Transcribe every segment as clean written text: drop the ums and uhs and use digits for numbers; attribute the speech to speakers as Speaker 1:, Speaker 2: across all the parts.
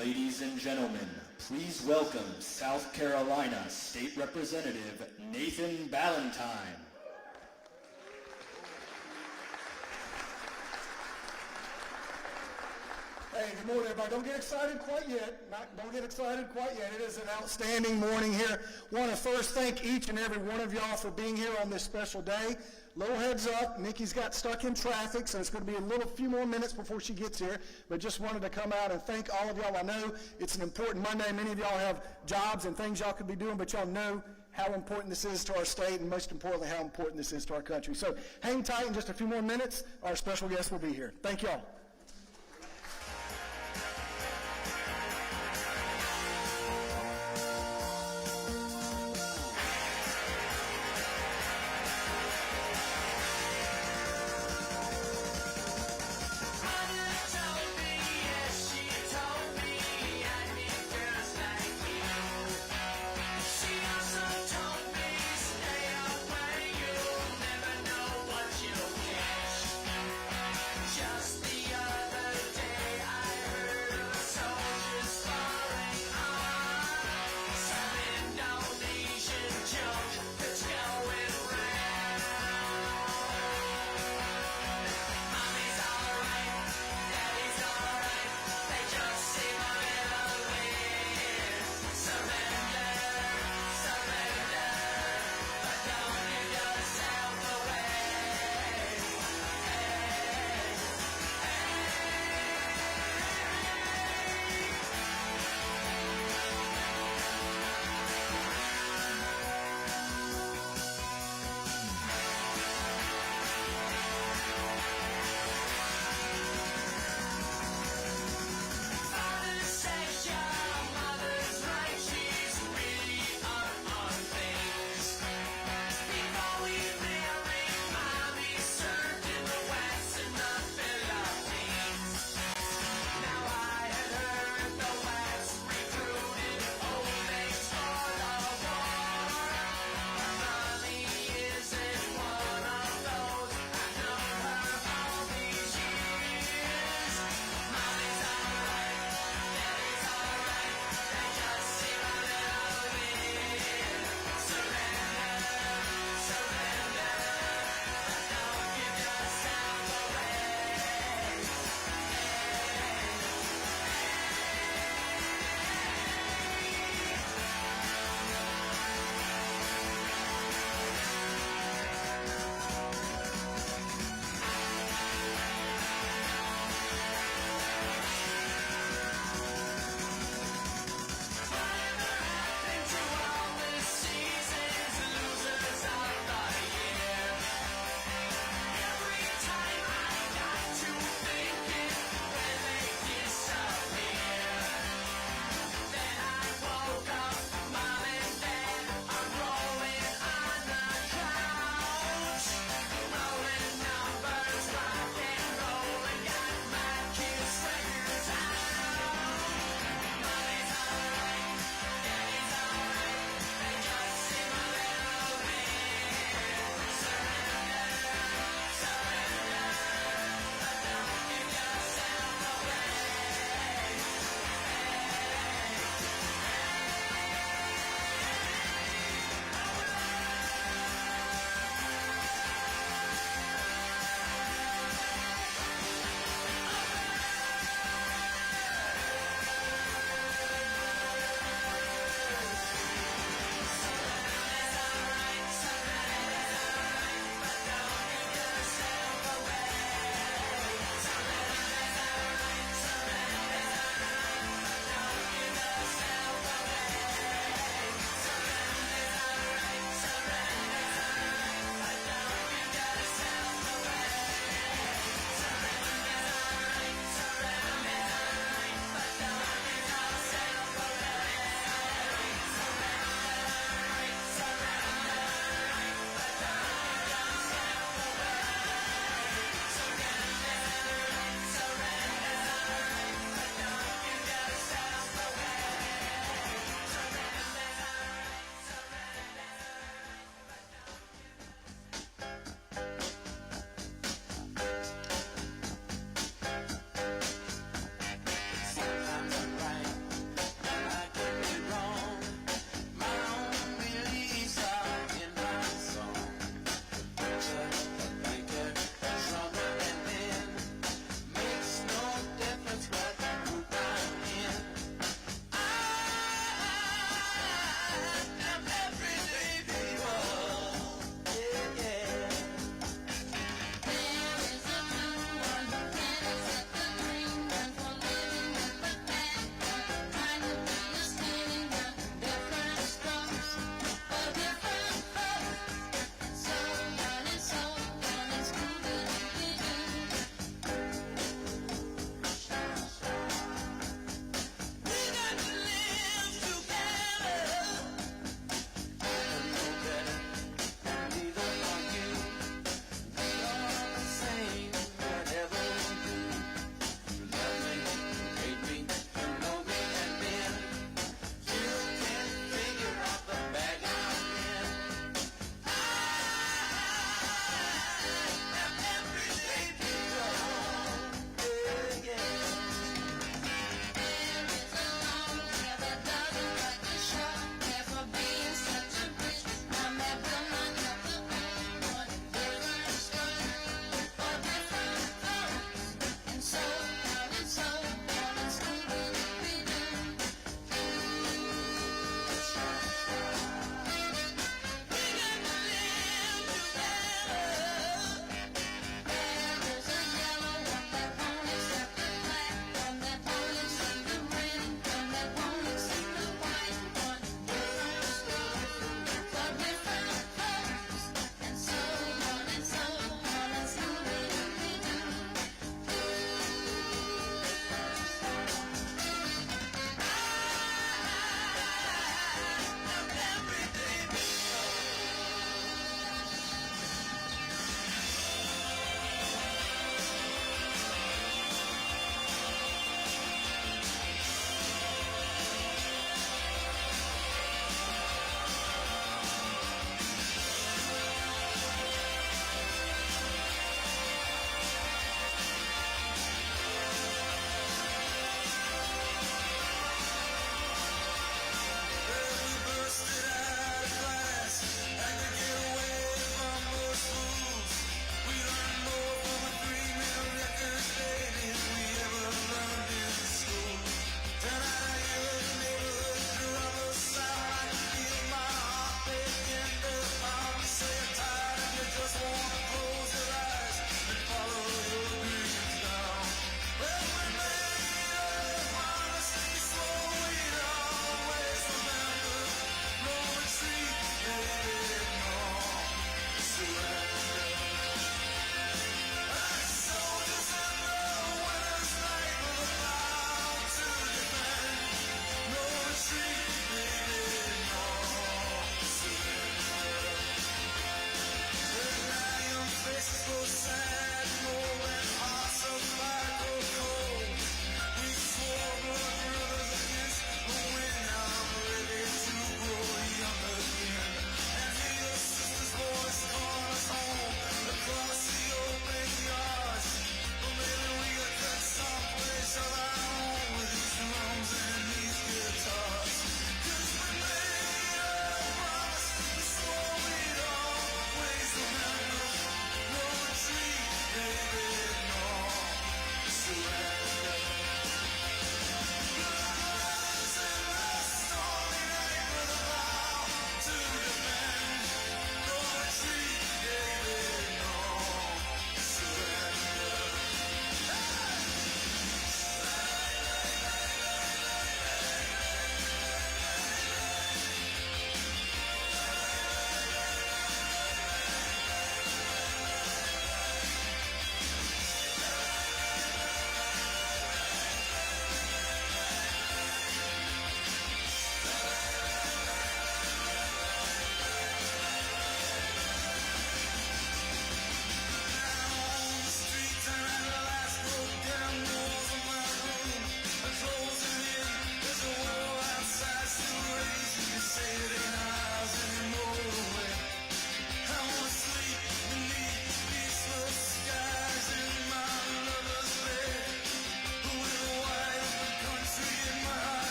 Speaker 1: Ladies and gentlemen, please welcome South Carolina State Representative Nathan Ballantyne.
Speaker 2: Hey, good morning, everybody. Don't get excited quite yet. Don't get excited quite yet. It is an outstanding morning here. Want to first thank each and every one of y'all for being here on this special day. Little heads up, Nikki's got stuck in traffic, so it's going to be a few more minutes before she gets here, but just wanted to come out and thank all of y'all. I know it's an important Monday. Many of y'all have jobs and things y'all could be doing, but y'all know how important this is to our state, and most importantly, how important this is to our country. So hang tight. In just a few more minutes, our special guest will be here. Thank y'all.
Speaker 3: Just the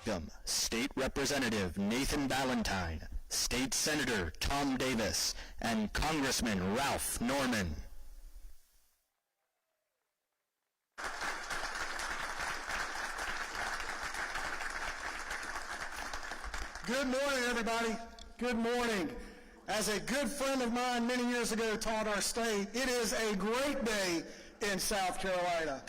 Speaker 1: welcome State Representative Nathan Ballantyne, State Senator Tom Davis, and Congressman Ralph Norman.
Speaker 2: Good morning, everybody. Good morning. As a good friend of mine many years ago taught our state, it is a great day in South Carolina.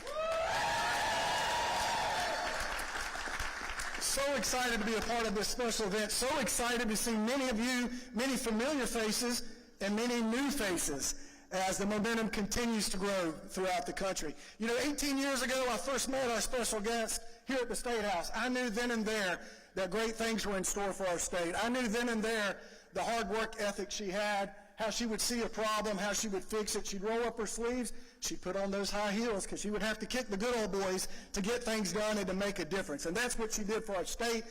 Speaker 2: So excited to be a part of this special event. So excited to see many of you, many familiar faces and many new faces as the momentum continues to grow throughout the country. You know, 18 years ago, I first met our special guest here at the State House. I knew then and there that great things were in store for our state. I knew then and there the hard work ethic she had, how she would see a problem, how she would fix it. She'd roll up her sleeves, she'd put on those high heels because she would have to kick the good old boys to get things done and to make a difference. And that's what she did for our state.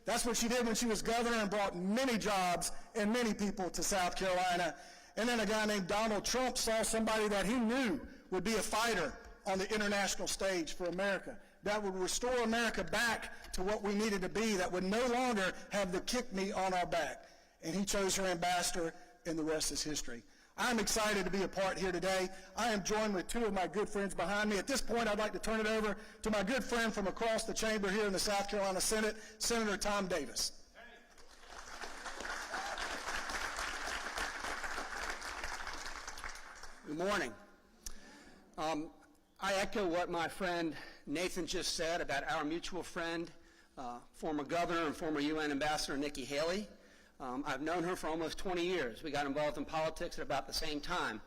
Speaker 2: That's what she did when she was governor and brought many jobs and many people to South Carolina. And then a guy named Donald Trump saw somebody that he knew would be a fighter on the international stage for America, that would restore America back to what we needed to be, that would no longer have the kick me on our back. And he chose her ambassador, and the rest is history. I'm excited to be a part here today. I am joined with two of my good friends behind me. At this point, I'd like to turn it over to my good friend from across the chamber here in the South Carolina Senate, Senator Tom Davis.
Speaker 3: Good morning. I echo what my friend Nathan just said about our mutual friend, former governor and former UN ambassador Nikki Haley. I've known her for almost 20 years. We got involved in politics at about the same time.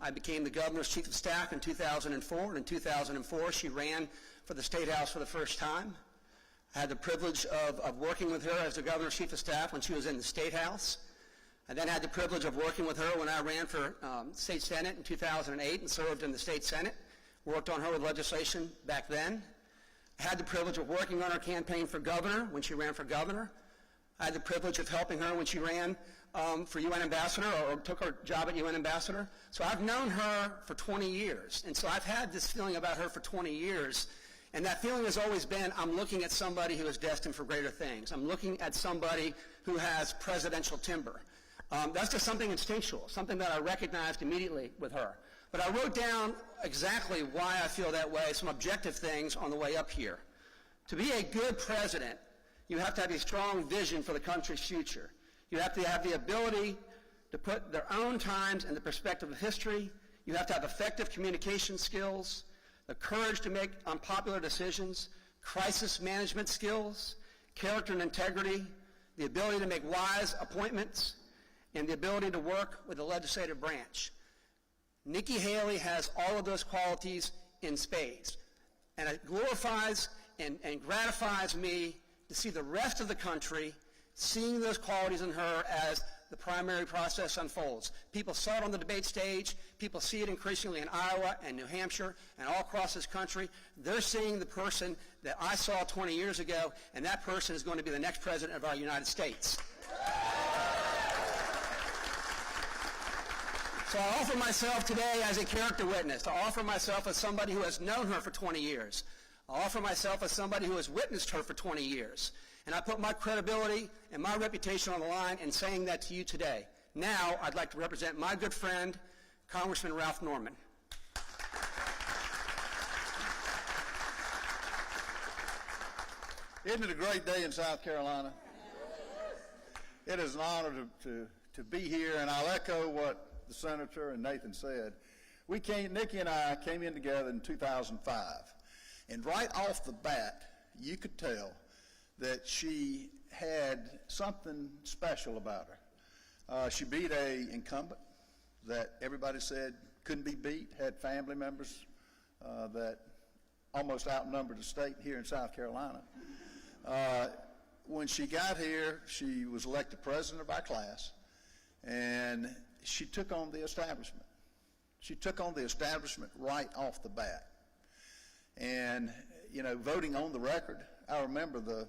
Speaker 3: I became the governor's chief of staff in 2004, and in 2004 she ran for the State House for the first time. I had the privilege of working with her as the governor's chief of staff when she was in the State House. I then had the privilege of working with her when I ran for State Senate in 2008 and served in the State Senate. Worked on her with legislation back then. I had the privilege of working on her campaign for governor when she ran for governor. I had the privilege of helping her when she ran for UN ambassador or took her job at UN ambassador. So I've known her for 20 years. And so I've had this feeling about her for 20 years. And that feeling has always been, I'm looking at somebody who is destined for greater things. I'm looking at somebody who has presidential timber. That's just something instinctual, something that I recognized immediately with her. But I wrote down exactly why I feel that way, some objective things on the way up here. To be a good president, you have to have a strong vision for the country's future. You have to have the ability to put their own times in the perspective of history. You have to have effective communication skills, the courage to make unpopular decisions, crisis management skills, character and integrity, the ability to make wise appointments, and the ability to work with the legislative branch. Nikki Haley has all of those qualities in spades. And it glorifies and gratifies me to see the rest of the country seeing those qualities in her as the primary process unfolds. People saw it on the debate stage. People see it increasingly in Iowa and New Hampshire and all across this country. They're seeing the person that I saw 20 years ago, and that person is going to be the next president of our United States. So I offer myself today as a character witness, to offer myself as somebody who has known her for 20 years. I offer myself as somebody who has witnessed her for 20 years. And I put my credibility and my reputation on the line in saying that to you today. Now, I'd like to represent my good friend, Congressman Ralph Norman.
Speaker 4: Isn't it a great day in South Carolina? It is an honor to be here, and I'll echo what the Senator and Nathan said. Nikki and I came in together in 2005, and right off the bat, you could tell that she had something special about her. She beat an incumbent that everybody said couldn't be beat, had family members that almost outnumbered the state here in South Carolina. When she got here, she was elected president of our class, and she took on the establishment. She took on the establishment right off the bat. And, you know, voting on the record, I remember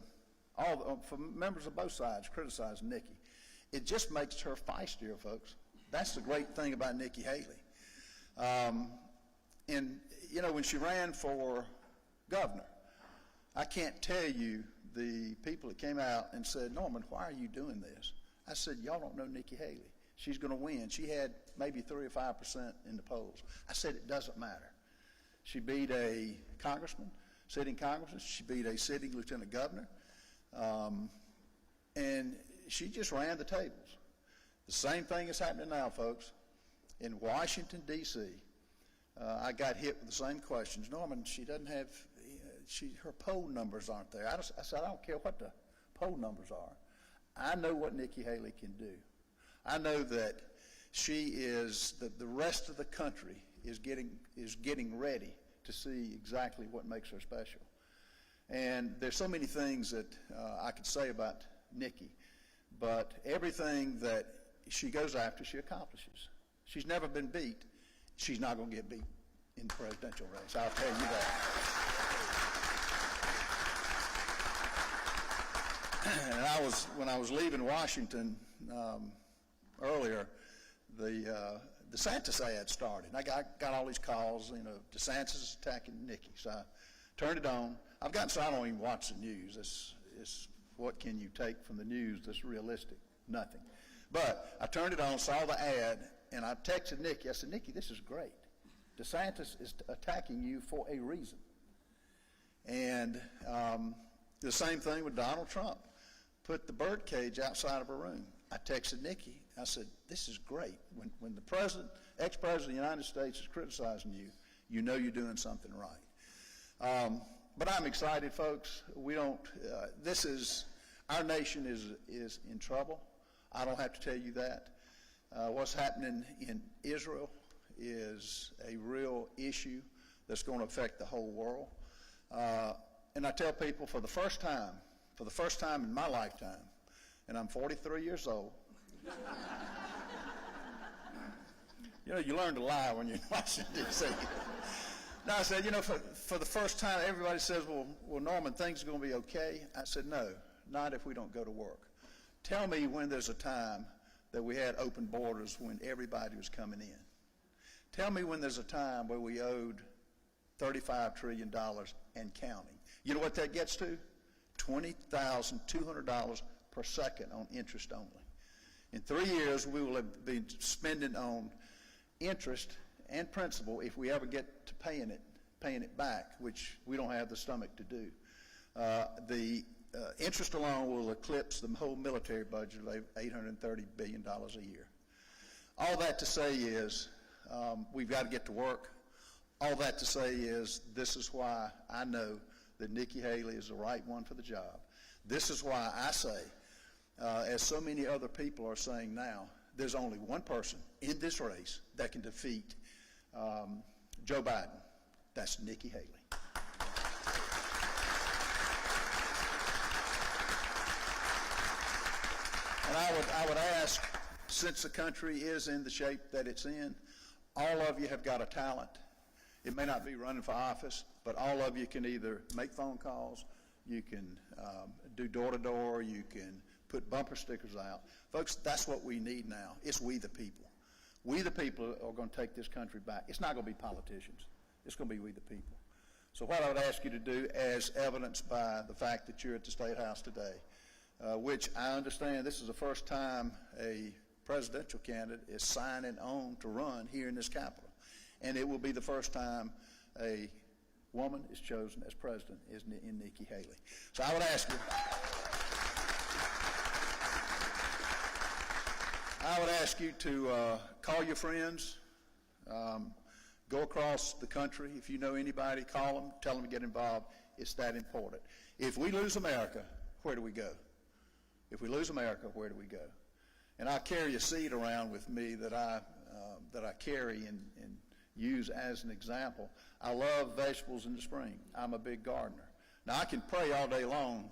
Speaker 4: from members of both sides criticizing Nikki. It just makes her feistier, folks. That's the great thing about Nikki Haley. And, you know, when she ran for governor, I can't tell you the people that came out and said, Norman, why are you doing this? I said, y'all don't know Nikki Haley. She's going to win. She had maybe 3 or 5% in the polls. I said, it doesn't matter. She beat a congressman, sitting congressman. She beat a sitting lieutenant governor. And she just ran the tables. The same thing is happening now, folks. In Washington, D.C., I got hit with the same questions. Norman, she doesn't have, her poll numbers aren't there. I said, I don't care what the poll numbers are. I know what Nikki Haley can do. I know that she is, the rest of the country is getting ready to see exactly what makes her special. And there's so many things that I could say about Nikki, but everything that she goes after, she accomplishes. She's never been beat. She's not going to get beat in the presidential race. I'll tell you that. And when I was leaving Washington earlier, the DeSantis ad started. I got all these calls, DeSantis is attacking Nikki. So I turned it on. I've gotten so I don't even watch the news. It's what can you take from the news that's realistic? Nothing. But I turned it on, saw the ad, and I texted Nikki. I said, Nikki, this is great. DeSantis is attacking you for a reason. And the same thing with Donald Trump. Put the bird cage outside of a room. I texted Nikki. I said, this is great. When the ex-president of the United States is criticizing you, you know you're doing something right. But I'm excited, folks. Our nation is in trouble. I don't have to tell you that. What's happening in Israel is a real issue that's going to affect the whole world. And I tell people for the first time in my lifetime, and I'm 43 years old, you learn to lie when you're in Washington, D.C. No, I said, for the first time, everybody says, well, Norman, things are going to be okay. I said, no, not if we don't go to work. Tell me when there's a time that we had open borders when everybody was coming in. Tell me when there's a time where we owed $35 trillion and counting. You know what that gets to? $20,200 per second on interest only. In 3 years, we will have been spending on interest and principal if we ever get to paying it back, which we don't have the stomach to do. The interest alone will eclipse the whole military budget of $830 billion a year. All that to say is we've got to get to work. All that to say is this is why I know that Nikki Haley is the right one for the job. This is why I say, as so many other people are saying now, there's only one person in this race that can defeat Joe Biden. That's Nikki Haley. And I would ask, since the country is in the shape that it's in, all of you have got a talent. It may not be running for office, but all of you can either make phone calls, you can do door-to-door, you can put bumper stickers out. Folks, that's what we need now. It's we the people. We the people are going to take this country back. It's not going to be politicians. It's going to be we the people. So what I would ask you to do, as evidenced by the fact that you're at the State House today, which I understand this is the first time a presidential candidate is signing on to run here in this Capitol. And it will be the first time a woman is chosen as president in Nikki Haley. So I would ask you, to call your friends, go across the country. If you know anybody, call them, tell them to get involved. It's that important. If we lose America, where do we go? If we lose America, where do we go? And I carry a seed around with me that I carry and use as an example. I love vegetables in the spring. I'm a big gardener. Now, I can pray all day long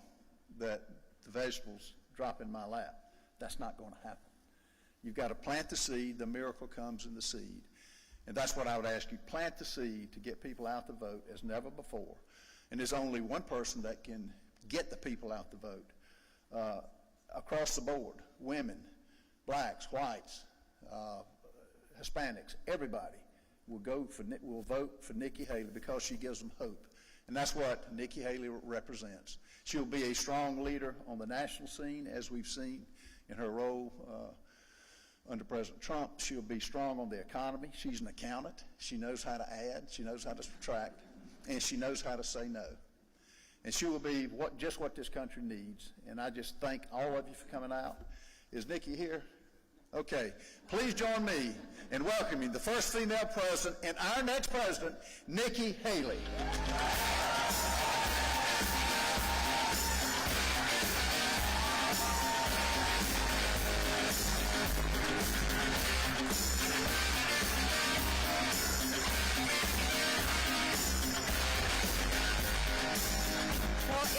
Speaker 4: that the vegetables drop in my lap. That's not going to happen. You've got to plant the seed. The miracle comes in the seed. And that's what I would ask you. Plant the seed to get people out to vote as never before. And there's only one person that can get the people out to vote. Across the board, women, blacks, whites, Hispanics, everybody will vote for Nikki Haley because she gives them hope. And that's what Nikki Haley represents. She'll be a strong leader on the national scene, as we've seen in her role under President Trump. She'll be strong on the economy. She's an accountant. She knows how to add. She knows how to subtract. And she knows how to say no. And she will be just what this country needs. And I just thank all of you for coming out. Is Nikki here? Okay. Please join me in welcoming the first female president and our next president, Nikki Haley.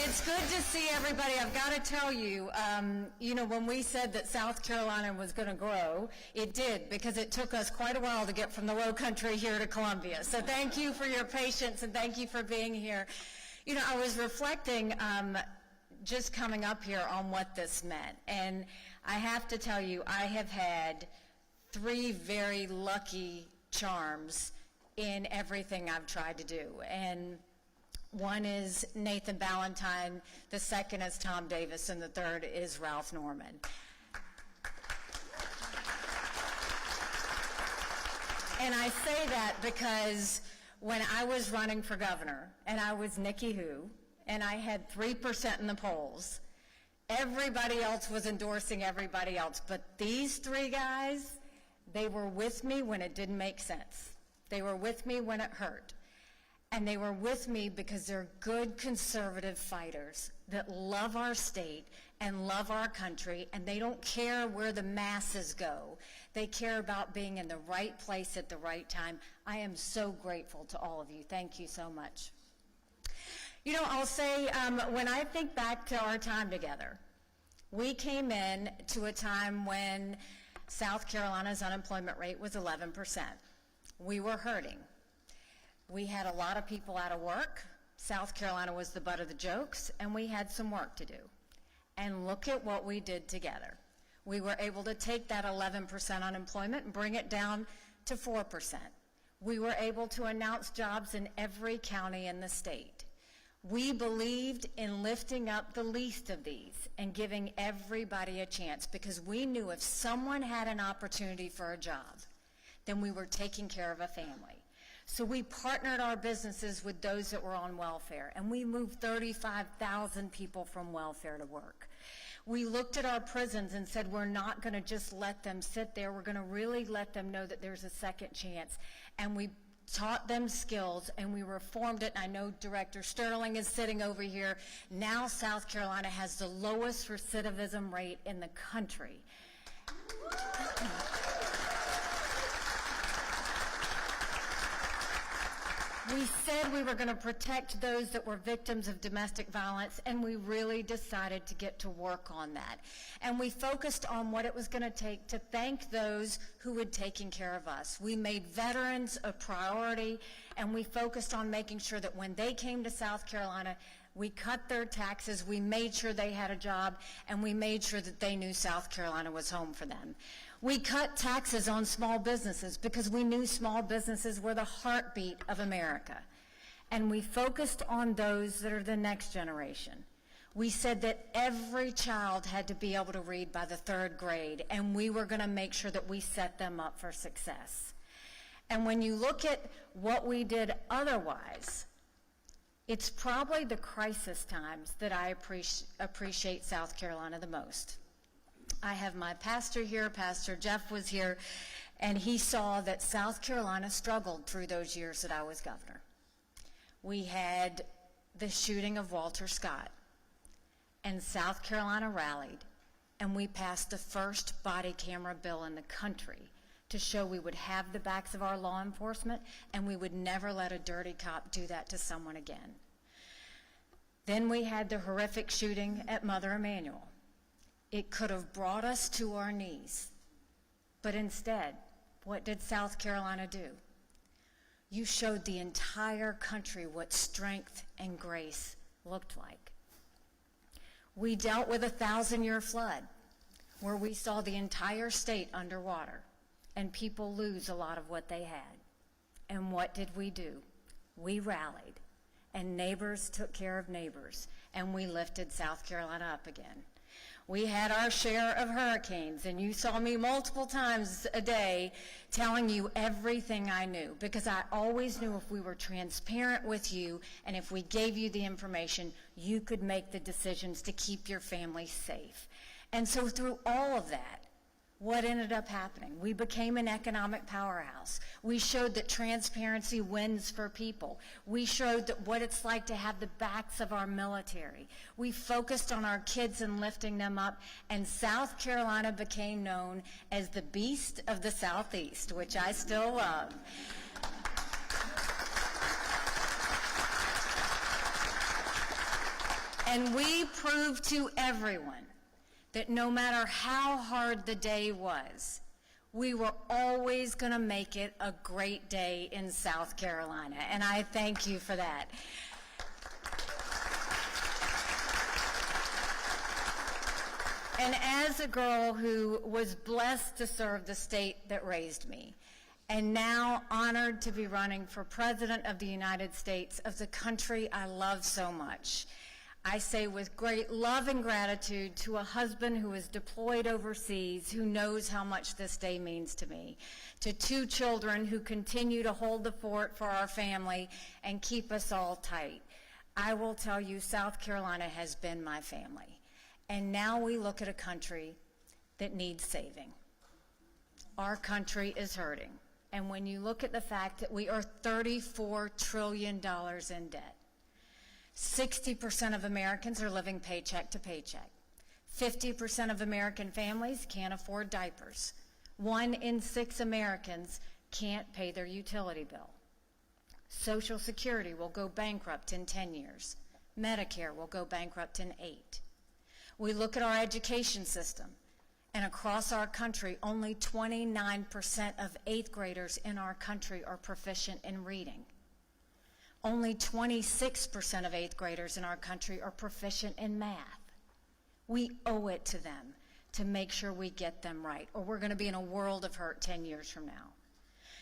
Speaker 5: It's good to see everybody. I've got to tell you, when we said that South Carolina was going to grow, it did, because it took us quite a while to get from the low country here to Columbia. So thank you for your patience and thank you for being here. I was reflecting just coming up here on what this meant. And I have to tell you, I have had 3 very lucky charms in everything I've tried to do. And one is Nathan Ballantyne, the second is Tom Davis, and the third is Ralph Norman. And I say that because when I was running for governor, and I was Nikki Who, and I had 3% in the polls, everybody else was endorsing everybody else. But these 3 guys, they were with me when it didn't make sense. They were with me when it hurt. And they were with me because they're good conservative fighters that love our state and love our country, and they don't care where the masses go. They care about being in the right place at the right time. I am so grateful to all of you. Thank you so much. I'll say, when I think back to our time together, we came in to a time when South Carolina's unemployment rate was 11%. We were hurting. We had a lot of people out of work. South Carolina was the butt of the jokes, and we had some work to do. And look at what we did together. We were able to take that 11% unemployment and bring it down to 4%. We were able to announce jobs in every county in the state. We believed in lifting up the least of these and giving everybody a chance, because we knew if someone had an opportunity for a job, then we were taking care of a family. So we partnered our businesses with those that were on welfare, and we moved 35,000 people from welfare to work. We looked at our prisons and said, we're not going to just let them sit there. We're going to really let them know that there's a second chance. And we taught them skills, and we reformed it. And I know Director Sterling is sitting over here. Now South Carolina has the lowest recidivism rate in the country. We said we were going to protect those that were victims of domestic violence, and we really decided to get to work on that. And we focused on what it was going to take to thank those who had taken care of us. We made veterans a priority, and we focused on making sure that when they came to South Carolina, we cut their taxes, we made sure they had a job, and we made sure that they knew South Carolina was home for them. We cut taxes on small businesses because we knew small businesses were the heartbeat of America. And we focused on those that are the next generation. We said that every child had to be able to read by the 3rd grade, and we were going to make sure that we set them up for success. And when you look at what we did otherwise, it's probably the crisis times that I appreciate South Carolina the most. I have my pastor here, Pastor Jeff was here, and he saw that South Carolina struggled through those years that I was governor. We had the shooting of Walter Scott, and South Carolina rallied, and we passed the first body camera bill in the country to show we would have the backs of our law enforcement, and we would never let a dirty cop do that to someone again. Then we had the horrific shooting at Mother Emanuel. It could have brought us to our knees. But instead, what did South Carolina do? You showed the entire country what strength and grace looked like. We dealt with a 1,000-year flood where we saw the entire state underwater and people lose a lot of what they had. And what did we do? We rallied, and neighbors took care of neighbors, and we lifted South Carolina up again. We had our share of hurricanes, and you saw me multiple times a day telling you everything I knew, because I always knew if we were transparent with you and if we gave you the information, you could make the decisions to keep your family safe. And so through all of that, what ended up happening? We became an economic powerhouse. We showed that transparency wins for people. We showed that what it's like to have the backs of our military. We focused on our kids and lifting them up, and South Carolina became known as the beast of the Southeast, which I still love. And we proved to everyone that no matter how hard the day was, we were always going to make it a great day in South Carolina, and I thank you for that. And as a girl who was blessed to serve the state that raised me, and now honored to be running for President of the United States of the country I love so much, I say with great love and gratitude to a husband who is deployed overseas, who knows how much this day means to me, to 2 children who continue to hold the fort for our family and keep us all tight. I will tell you, South Carolina has been my family. And now we look at a country that needs saving. Our country is hurting. And when you look at the fact that we are $34 trillion in debt, 60% of Americans are living paycheck to paycheck. 50% of American families can't afford diapers. 1 in 6 Americans can't pay their utility bill. Social Security will go bankrupt in 10 years. Medicare will go bankrupt in 8. We look at our education system, and across our country, only 29% of 8th graders in our country are proficient in reading. Only 26% of 8th graders in our country are proficient in math. We owe it to them to make sure we get them right, or we're going to be in a world of hurt 10 years from now.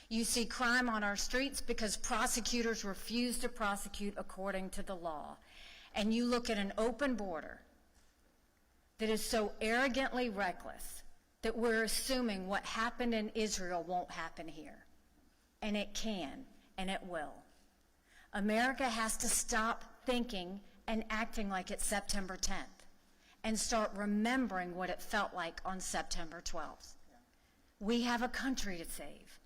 Speaker 5: You see crime on our streets because prosecutors refuse to prosecute according to the law. And you look at an open border that is so arrogantly reckless that we're assuming what happened in Israel won't happen here. And it can, and it will. America has to stop thinking and acting like it's September 10th and start remembering what it felt like on September 12th. We have a country to save.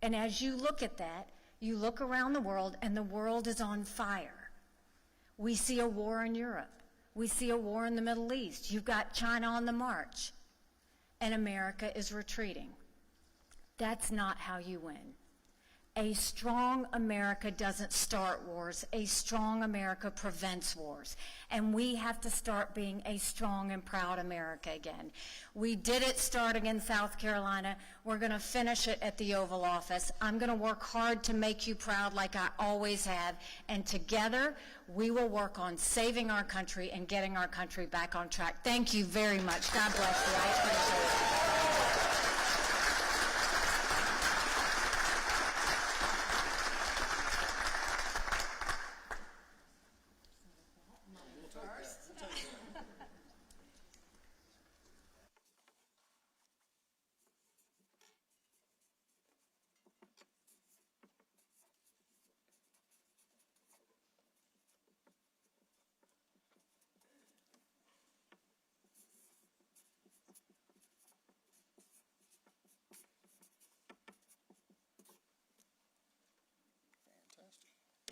Speaker 5: And as you look at that, you look around the world, and the world is on fire. We see a war in Europe. We see a war in the Middle East. You've got China on the march, and America is retreating. That's not how you win. A strong America doesn't start wars. A strong America prevents wars. And we have to start being a strong and proud America again. We did it starting in South Carolina. We're going to finish it at the Oval Office. I'm going to work hard to make you proud like I always have. And together, we will work on saving our country and getting our country back on track. Thank you very much. God bless you. I appreciate it.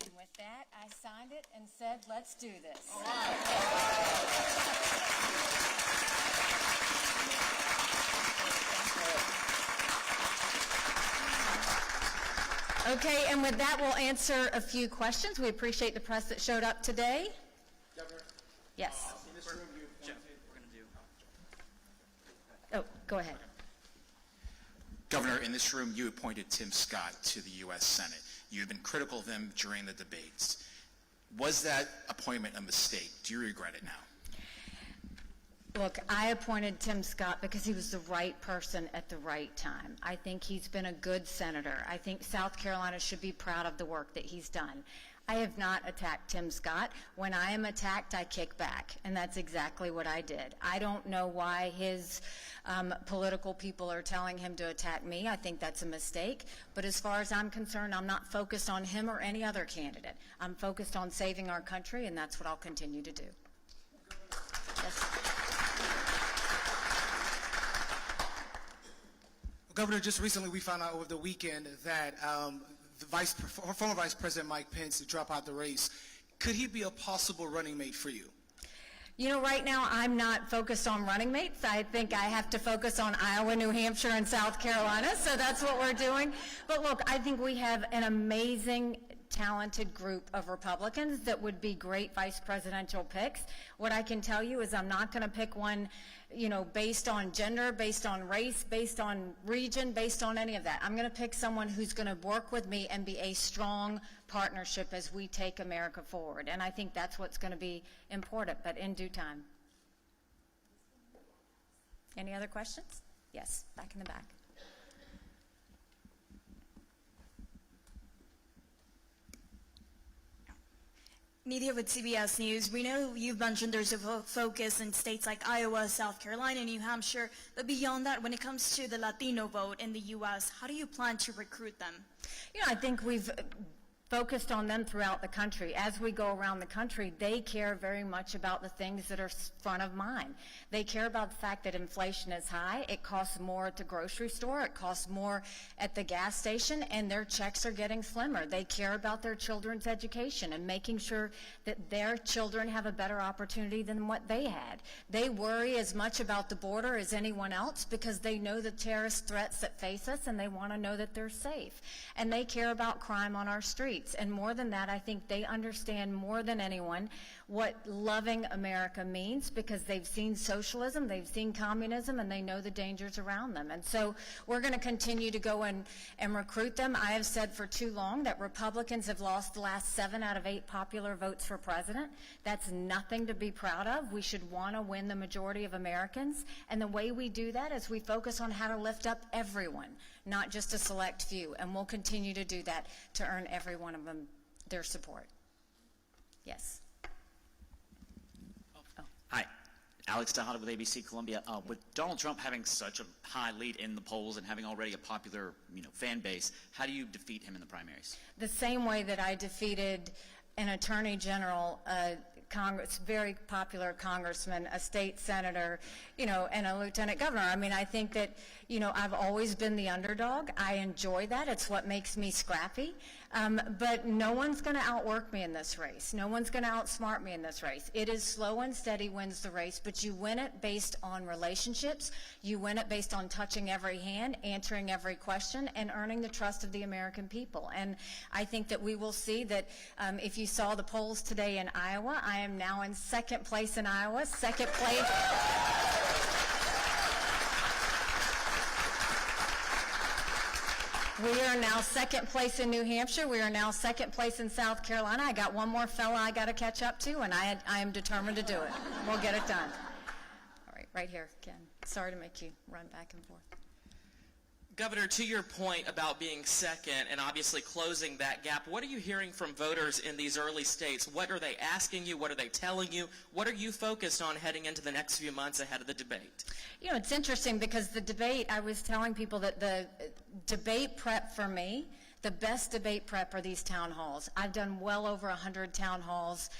Speaker 5: And with that, I signed it and said, let's do this. All right. Okay, and with that, we'll answer a few questions. We appreciate the press that showed up today.
Speaker 6: Governor?
Speaker 5: Yes.
Speaker 6: In this room, you
Speaker 1: Jeff,
Speaker 6: appointed...
Speaker 1: we're going to do...
Speaker 5: Oh, go ahead.
Speaker 7: Governor, in this room, you appointed Tim Scott to the U.S. Senate. You've been critical of him during the debates. Was that appointment a mistake? Do you regret it now?
Speaker 5: Look, I appointed Tim Scott because he was the right person at the right time. I think he's been a good senator. I think South Carolina should be proud of the work that he's done. I have not attacked Tim Scott. When I am attacked, I kick back, and that's exactly what I did. I don't know why his political people are telling him to attack me. I think that's a mistake, but as far as I'm concerned, I'm not focused on him or any other candidate. I'm focused on saving our country, and that's what I'll continue to do. Yes.
Speaker 6: Governor, just recently we found out over the weekend that former Vice President Mike Pence to drop out the race. Could he be a possible running mate for you?
Speaker 5: You know, right now I'm not focused on running mates. I think I have to focus on Iowa, New Hampshire, and South Carolina, so that's what we're doing. But look, I think we have an amazing, talented group of Republicans that would be great vice presidential picks. What I can tell you is I'm not going to pick one, you know, based on gender, based on race, based on region, based on any of that. I'm going to pick someone who's going to work with me and be a strong partnership as we take America forward. And I think that's what's going to be important, but in due time. Any other questions? Yes, back in the back.
Speaker 8: Nidhi with CBS News. We know you've mentioned there's a focus in states like Iowa, South Carolina, New Hampshire, but beyond that, when it comes to the Latino vote in the U.S., how do you plan to recruit them?
Speaker 5: You know, I think we've focused on them throughout the country. As we go around the country, they care very much about the things that are front of mind. They care about the fact that inflation is high, it costs more at the grocery store, it costs more at the gas station, and their checks are getting slimmer. They care about their children's education and making sure that their children have a better opportunity than what they had. They worry as much about the border as anyone else because they know the terrorist threats that face us, and they want to know that they're safe. And they care about crime on our streets. And more than that, I think they understand more than anyone what loving America means because they've seen socialism, they've seen communism, and they know the dangers around them. And so we're going to continue to go and recruit them. I have said for too long that Republicans have lost the last 7 out of 8 popular votes for president. That's nothing to be proud of. We should want to win the majority of Americans. And the way we do that is we focus on how to lift up everyone, not just a select few. And we'll continue to do that to earn every one of them their support. Yes.
Speaker 9: Hi, Alex Tejada with ABC Columbia. With Donald Trump having such a high lead in the polls and having already a popular, fan base, how do you defeat him in the primaries?
Speaker 5: The same way that I defeated an attorney general, very popular congressman, a state senator, and a lieutenant governor. I mean, I think that, I've always been the underdog. I enjoy that. It's what makes me scrappy. But no one's going to outwork me in this race. No one's going to outsmart me in this race. It is slow and steady wins the race, but you win it based on relationships. You win it based on touching every hand, answering every question, and earning the trust of the American people. And I think that we will see that if you saw the polls today in Iowa, I am now in second place in Iowa, second place. We are now second place in New Hampshire. We are now second place in South Carolina. I got one more fella I got to catch up to, and I am determined to do it. We'll get it done. All right, right here, Ken. Sorry to make you run back and forth.
Speaker 10: Governor, to your point about being second and obviously closing that gap, what are you hearing from voters in these early states? What are they asking you? What are they telling you? What are you focused on heading into the next few months ahead of the debate?
Speaker 5: It's interesting because the debate, I was telling people that the debate prep for me, the best debate prep are these town halls. I've done well over 100 town halls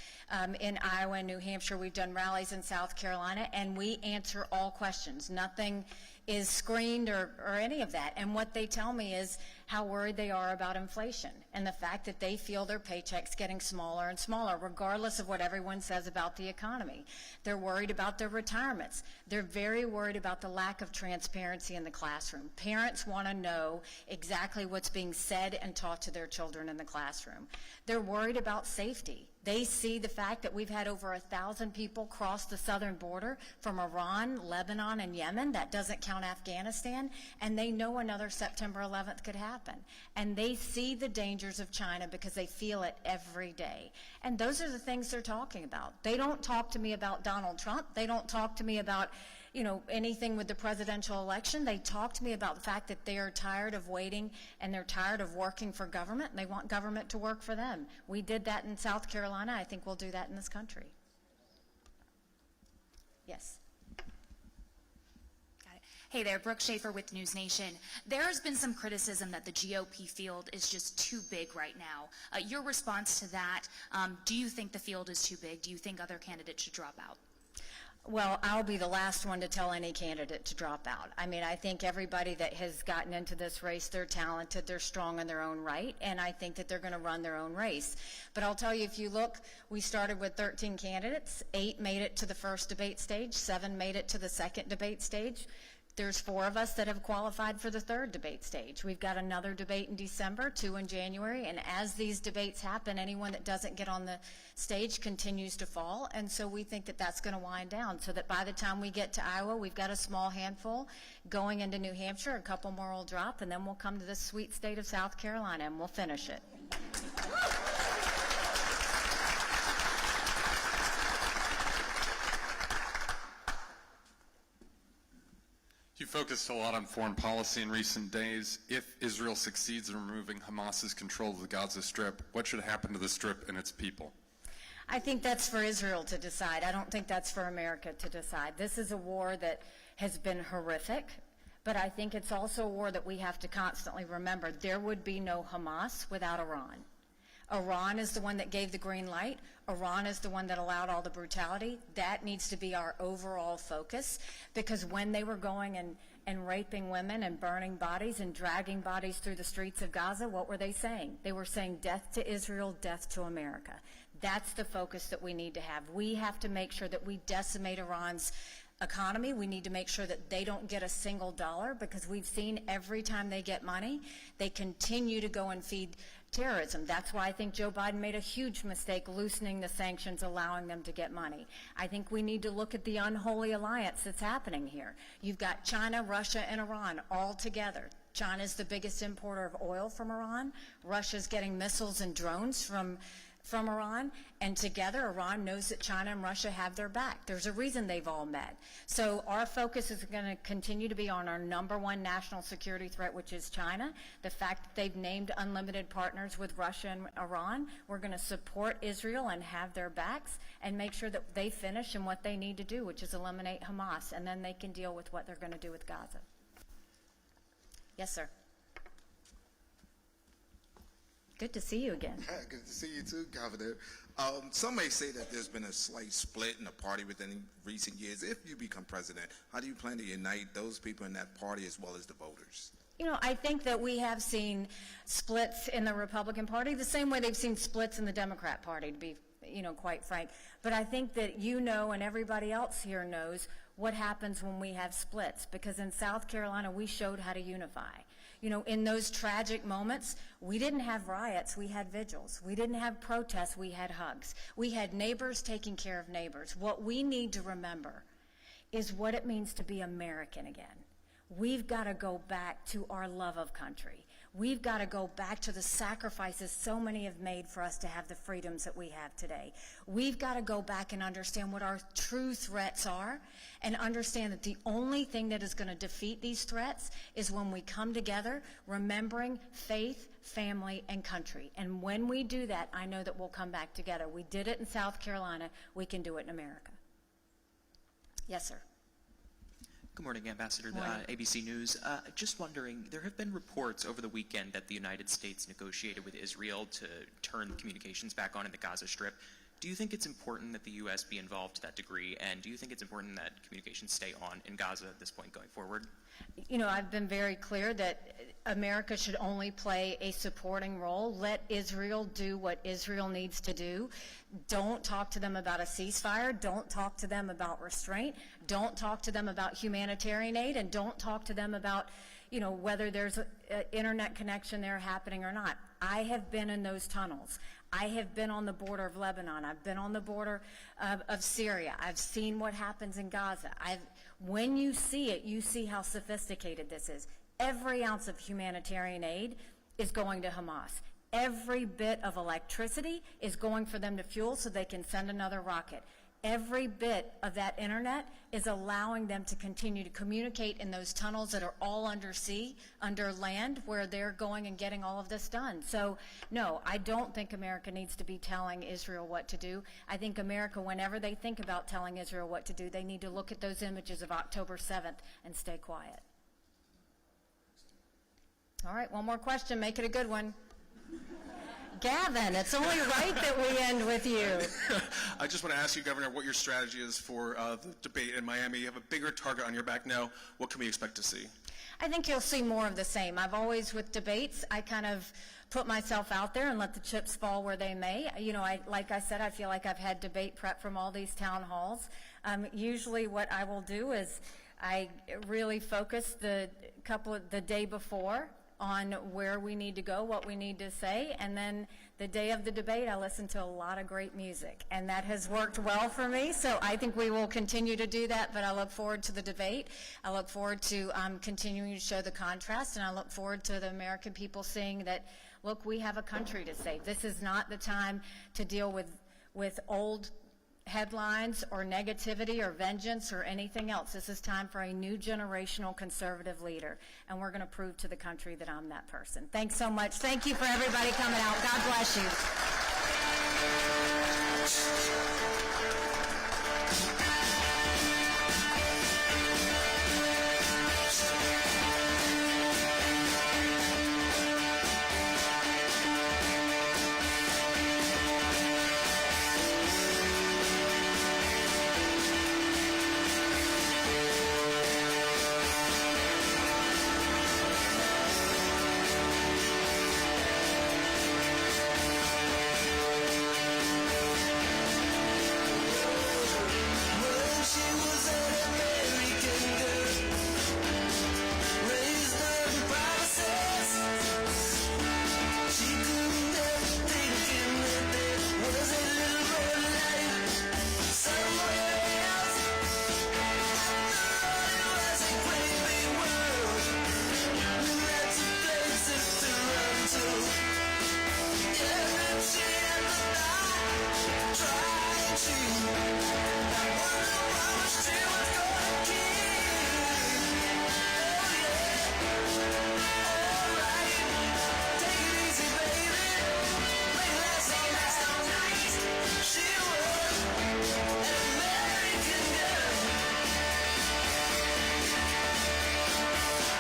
Speaker 5: in Iowa and New Hampshire. We've done rallies in South Carolina, and we answer all questions. Nothing is screened or any of that. And what they tell me is how worried they are about inflation and the fact that they feel their paychecks getting smaller and smaller, regardless of what everyone says about the economy. They're worried about their retirements. They're very worried about the lack of transparency in the classroom. Parents want to know exactly what's being said and taught to their children in the classroom. They're worried about safety. They see the fact that we've had over 1,000 people cross the southern border from Iran, Lebanon, and Yemen. That doesn't count Afghanistan. And they know another September 11th could happen. And they see the dangers of China because they feel it every day. And those are the things they're talking about. They don't talk to me about Donald Trump. They don't talk to me about, anything with the presidential election. They talk to me about the fact that they are tired of waiting and they're tired of working for government, and they want government to work for them. We did that in South Carolina. I think we'll do that in this country. Yes.
Speaker 11: Hey there, Brooke Schaefer with News Nation. There has been some criticism that the GOP field is just too big right now. Your response to that, do you think the field is too big? Do you think other candidates should drop out?
Speaker 5: Well, I'll be the last one to tell any candidate to drop out. I mean, I think everybody that has gotten into this race, they're talented, they're strong in their own right, and I think that they're going to run their own race. But I'll tell you, if you look, we started with 13 candidates. 8 made it to the first debate stage. 7 made it to the second debate stage. There's 4 of us that have qualified for the third debate stage. We've got another debate in December, 2 in January, and as these debates happen, anyone that doesn't get on the stage continues to fall, and so we think that that's going to wind down, so that by the time we get to Iowa, we've got a small handful. Going into New Hampshire, a couple more will drop, and then we'll come to this sweet state of South Carolina, and we'll finish it.
Speaker 12: You focused a lot on foreign policy in recent days. If Israel succeeds in removing Hamas's control of the Gaza Strip, what should happen to the Strip and its people?
Speaker 5: I think that's for Israel to decide. I don't think that's for America to decide. This is a war that has been horrific, but I think it's also a war that we have to constantly remember. There would be no Hamas without Iran. Iran is the one that gave the green light. Iran is the one that allowed all the brutality. That needs to be our overall focus, because when they were going and raping women and burning bodies and dragging bodies through the streets of Gaza, what were they saying? They were saying death to Israel, death to America. That's the focus that we need to have. We have to make sure that we decimate Iran's economy. We need to make sure that they don't get a single dollar, because we've seen every time they get money, they continue to go and feed terrorism. That's why I think Joe Biden made a huge mistake loosening the sanctions, allowing them to get money. I think we need to look at the unholy alliance that's happening here. You've got China, Russia, and Iran all together. China's the biggest importer of oil from Iran. Russia's getting missiles and drones from Iran, and together Iran knows that China and Russia have their back. There's a reason they've all met. So our focus is going to continue to be on our #1 national security threat, which is China. The fact that they've named unlimited partners with Russia and Iran, we're going to support Israel and have their backs and make sure that they finish in what they need to do, which is eliminate Hamas, and then they can deal with what they're going to do with Gaza. Yes, sir. Good to see you again.
Speaker 13: Good to see you too, Governor. Some may say that there's been a slight split in the party within recent years. If you become president, how do you plan to unite those people in that party as well as the voters?
Speaker 5: I think that we have seen splits in the Republican Party the same way they've seen splits in the Democrat Party, to be, quite frank. But I think that and everybody else here knows what happens when we have splits, because in South Carolina we showed how to unify. In those tragic moments, we didn't have riots, we had vigils. We didn't have protests, we had hugs. We had neighbors taking care of neighbors. What we need to remember is what it means to be American again. We've got to go back to our love of country. We've got to go back to the sacrifices so many have made for us to have the freedoms that we have today. We've got to go back and understand what our true threats are, and understand that the only thing that is going to defeat these threats is when we come together, remembering faith, family, and country. And when we do that, I know that we'll come back together. We did it in South Carolina. We can do it in America. Yes, sir.
Speaker 10: Good morning, Ambassador.
Speaker 5: Morning.
Speaker 10: ABC News. Just wondering, there have been reports over the weekend that the United States negotiated with Israel to turn communications back on in the Gaza Strip. Do you think it's important that the U.S. be involved to that degree, and do you think it's important that communications stay on in Gaza at this point going forward?
Speaker 5: I've been very clear that America should only play a supporting role. Let Israel do what Israel needs to do. Don't talk to them about a ceasefire. Don't talk to them about restraint. Don't talk to them about humanitarian aid, and don't talk to them about, whether there's an internet connection there happening or not. I have been in those tunnels. I have been on the border of Lebanon. I've been on the border of Syria. I've seen what happens in Gaza. When you see it, you see how sophisticated this is. Every ounce of humanitarian aid is going to Hamas. Every bit of electricity is going for them to fuel so they can send another rocket. every bit of that internet is allowing them to continue to communicate in those tunnels that are all under land, where they're going and getting all of this done. So, no, I don't think America needs to be telling Israel what to do. I think America, whenever they think about telling Israel what to do, they need to look at those images of October 7th and stay quiet. All right, one more question. Make it a good one. Gavin, it's only right that we end with you.
Speaker 14: I just want to ask you, Governor, what your strategy is for the debate in Miami. You have a bigger target on your back now. What can we expect to see?
Speaker 5: I think you'll see more of the same. I've always, with debates, I kind of put myself out there and let the chips fall where they may. You know, like I said, I feel like I've had debate prep from all these town halls. Usually what I will do is I really focus the day before on where we need to go, what we need to say, and then the day of the debate, I listen to a lot of great music, and that has worked well for me, so I think we will continue to do that, but I look forward to the debate. I look forward to continuing to show the contrast, and I look forward to the American people seeing that, look, we have a country to save. This is not the time to deal with old headlines or negativity or vengeance or anything else. This is time for a new generational conservative leader, and we're going to prove to the country that I'm that person. Thanks so much. Thank you for everybody coming out. God bless you.